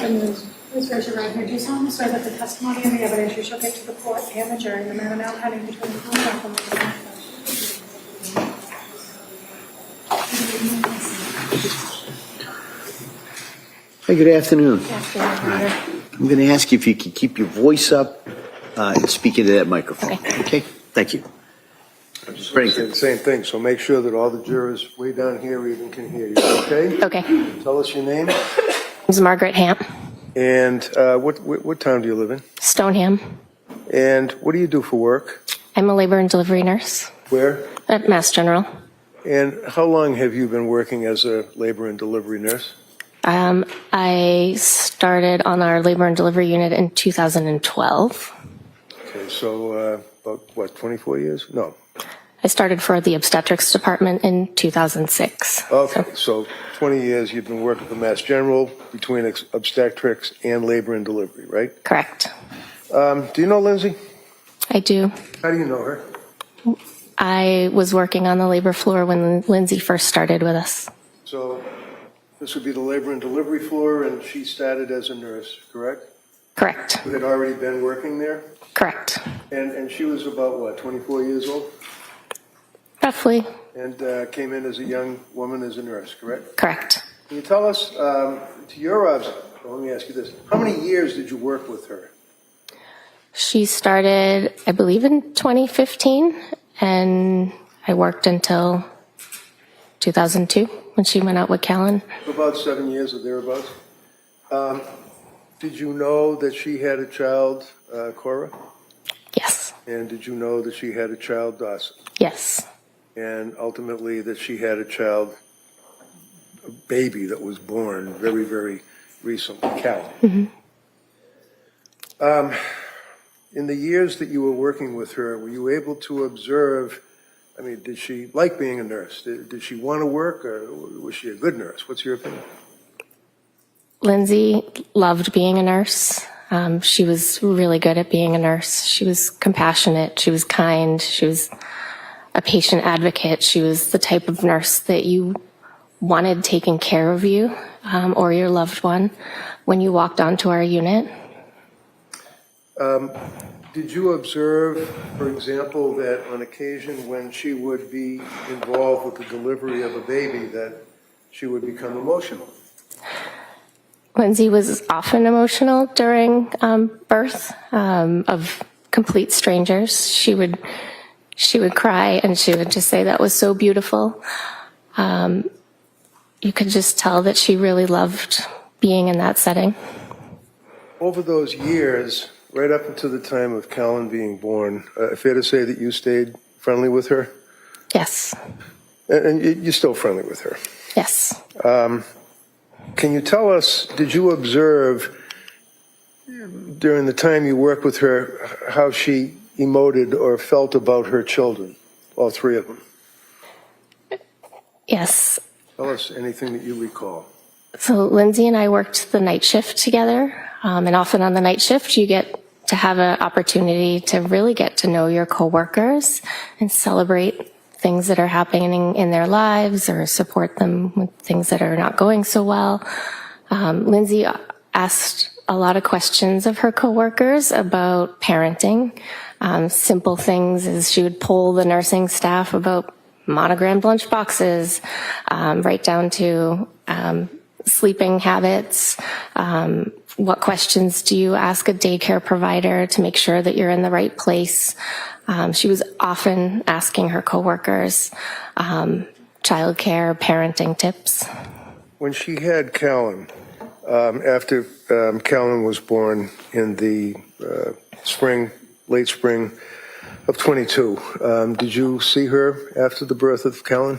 and please raise your right hand. Do you solemnly swear that the testimony and the evidence you shall give to the court and the jury in the matter now pending between the Commonwealth and the Hey, good afternoon. Yes, Your Honor. I'm going to ask you if you could keep your voice up and speak into that microphone. Okay? Thank you. I'm just going to say the same thing, so make sure that all the jurors way down here even can hear you, okay? Okay. Tell us your name. It's Margaret Hamp, And what town do you live in? Stoneham. And what do you do for work? I'm a labor and delivery nurse Where? at Mass General. And how long have you been working as a labor and delivery nurse? I started on our labor and delivery unit in 2012. Okay, so about, what, 24 years? No. I started for the obstetrics department in 2006. Okay, so 20 years you've been working for Mass General between obstetrics and labor and delivery, right? Correct. Do you know Lindsay? I do. How do you know her? I was working on the labor floor when Lindsay first started with us. So this would be the labor and delivery floor, and she started as a nurse, correct? Correct. Who had already been working there? Correct. And she was about, what, 24 years old? Roughly. And came in as a young woman as a nurse, correct? Correct. Can you tell us, to your observation, let me ask you this, how many years did you work with her? She started, I believe, in 2015, and I worked until 2002 when she went out with Callan. About 7 years or thereabouts. Did you know that she had a child, Cora? Yes. And did you know that she had a child, Dawson? Yes. And ultimately that she had a child, a baby that was born very, very recently, Callan? Mm-hmm. In the years that you were working with her, were you able to observe, I mean, did she like being a nurse? Did she want to work, or was she a good nurse? What's your opinion? Lindsay loved being a nurse. She was really good at being a nurse. She was compassionate. She was kind. She was a patient advocate. She was the type of nurse that you wanted taking care of you or your loved one when you walked onto our unit. Did you observe, for example, that on occasion when she would be involved with the delivery of a baby that she would become emotional? Lindsay was often emotional during birth of complete strangers. She would cry and she would just say that was so beautiful. You could just tell that she really loved being in that setting. Over those years, right up until the time of Callan being born, fair to say that you stayed friendly with her? Yes. And you're still friendly with her? Yes. Can you tell us, did you observe during the time you worked with her how she emoted or felt about her children, all three of them? Yes. Tell us anything that you recall. So Lindsay and I worked the night shift together, and often on the night shift you get to have an opportunity to really get to know your coworkers and celebrate things that are happening in their lives or support them with things that are not going so well. Lindsay asked a lot of questions of her coworkers about parenting. Simple things as she would poll the nursing staff about monogrammed lunch boxes, right down to sleeping habits. What questions do you ask a daycare provider to make sure that you're in the right place? She was often asking her coworkers childcare, parenting tips. When she had Callan, after Callan was born in the late spring of 22, did you see her after the birth of Callan?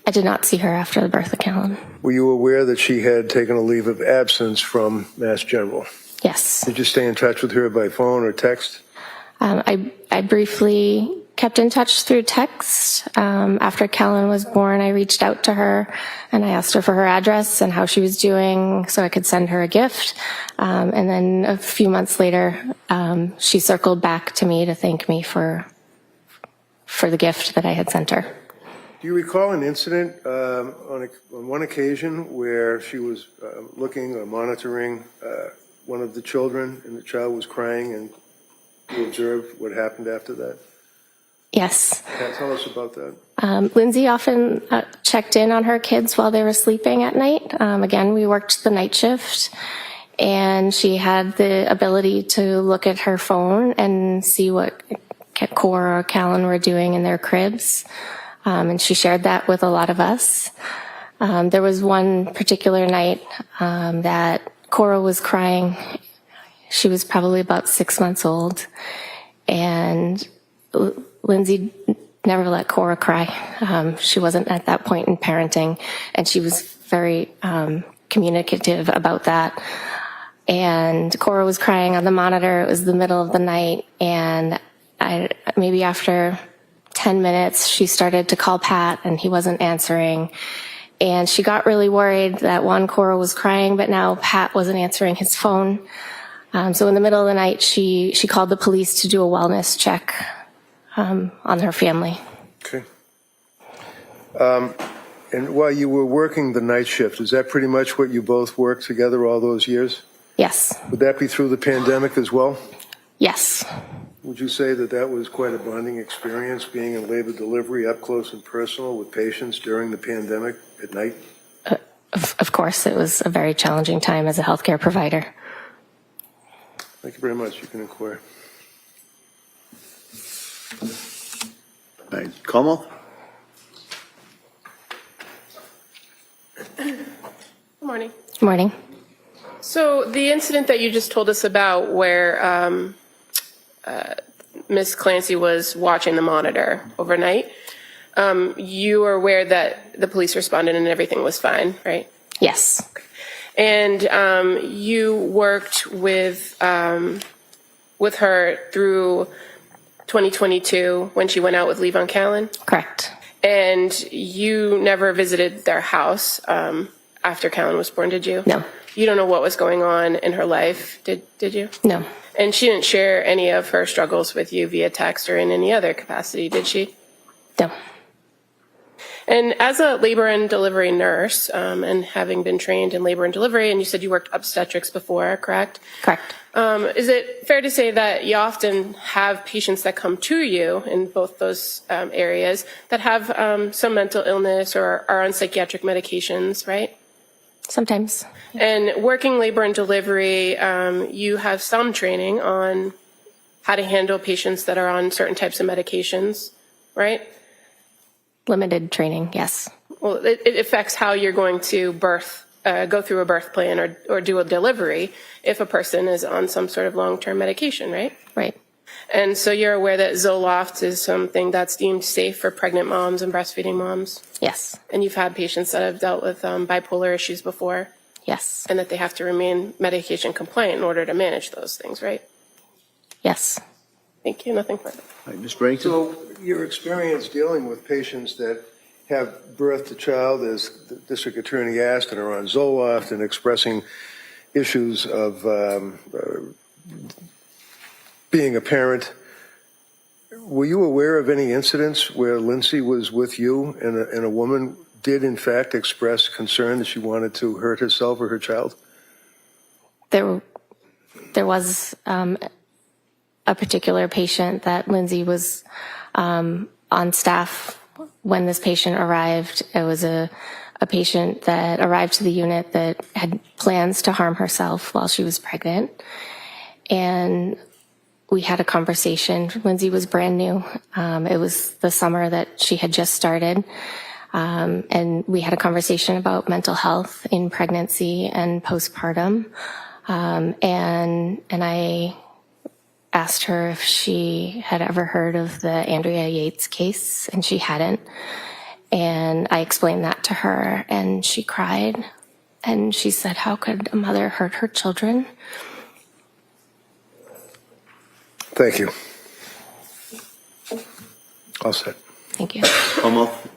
I did not see her after the birth of Callan. Were you aware that she had taken a leave of absence from Mass General? Yes. Did you stay in touch with her by phone or text? I briefly kept in touch through text. After Callan was born, I reached out to her and I asked her for her address and how she was doing so I could send her a gift. And then a few months later, she circled back to me to thank me for the gift that I had sent her. Do you recall an incident on one occasion where she was looking or monitoring one of the children and the child was crying and you observed what happened after that? Yes. Tell us about that. Lindsay often checked in on her kids while they were sleeping at night. Again, we worked the night shift, and she had the ability to look at her phone and see what Cora or Callan were doing in their cribs. And she shared that with a lot of us. There was one particular night that Cora was crying. She was probably about 6 months old, and Lindsay never let Cora cry. She wasn't at that point in parenting, and she was very communicative about that. And Cora was crying on the monitor. It was the middle of the night, and maybe after 10 minutes, she started to call Pat, and he wasn't answering. And she got really worried that Cora was crying, but now Pat wasn't answering his phone. So in the middle of the night, she called the police to do a wellness check on her family. Okay. And while you were working the night shift, is that pretty much what you both worked together all those years? Yes. Would that be through the pandemic as well? Yes. Would you say that that was quite a bonding experience, being in labor delivery up close and personal with patients during the pandemic at night? Of course, it was a very challenging time as a healthcare provider. Thank you very much. You can inquire. All right, Commonwealth? Good morning. Good morning. So the incident that you just told us about where Ms. Clancy was watching the monitor overnight, you were aware that the police responded and everything was fine, right? Yes. And you worked with her through 2022 when she went out with leave on Callan? Correct. And you never visited their house after Callan was born, did you? No. You don't know what was going on in her life, did you? No. And she didn't share any of her struggles with you via text or in any other capacity, did she? No. And as a labor and delivery nurse, and having been trained in labor and delivery, and you said you worked obstetrics before, correct? Correct. Is it fair to say that you often have patients that come to you in both those areas that have some mental illness or are on psychiatric medications, right? Sometimes. And working labor and delivery, you have some training on how to handle patients that are on certain types of medications, right? Limited training, yes. Well, it affects how you're going to go through a birth plan or do a delivery if a person is on some sort of long-term medication, right? Right. And so you're aware that Zoloft is something that's deemed safe for pregnant moms and breastfeeding moms? Yes. And you've had patients that have dealt with bipolar issues before? Yes. And that they have to remain medication compliant in order to manage those things, right? Yes. Thank you. Nothing further. All right, Ms. Brennington? So your experience dealing with patients that have birthed a child, as the district attorney asked, and are on Zoloft and expressing issues of being a parent, were you aware of any incidents where Lindsay was with you and a woman did in fact express concern that she wanted to hurt herself or her child? There was a particular patient that Lindsay was on staff when this patient arrived. It was a patient that arrived to the unit that had plans to harm herself while she was pregnant. And we had a conversation. Lindsay was brand new. It was the summer that she had just started. And we had a conversation about mental health in pregnancy and postpartum. And I asked her if she had ever heard of the Andrea Yates case, and she hadn't. And I explained that to her, and she cried. And she said, "How could a mother hurt her children?" Thank you. All set. Thank you. Commonwealth?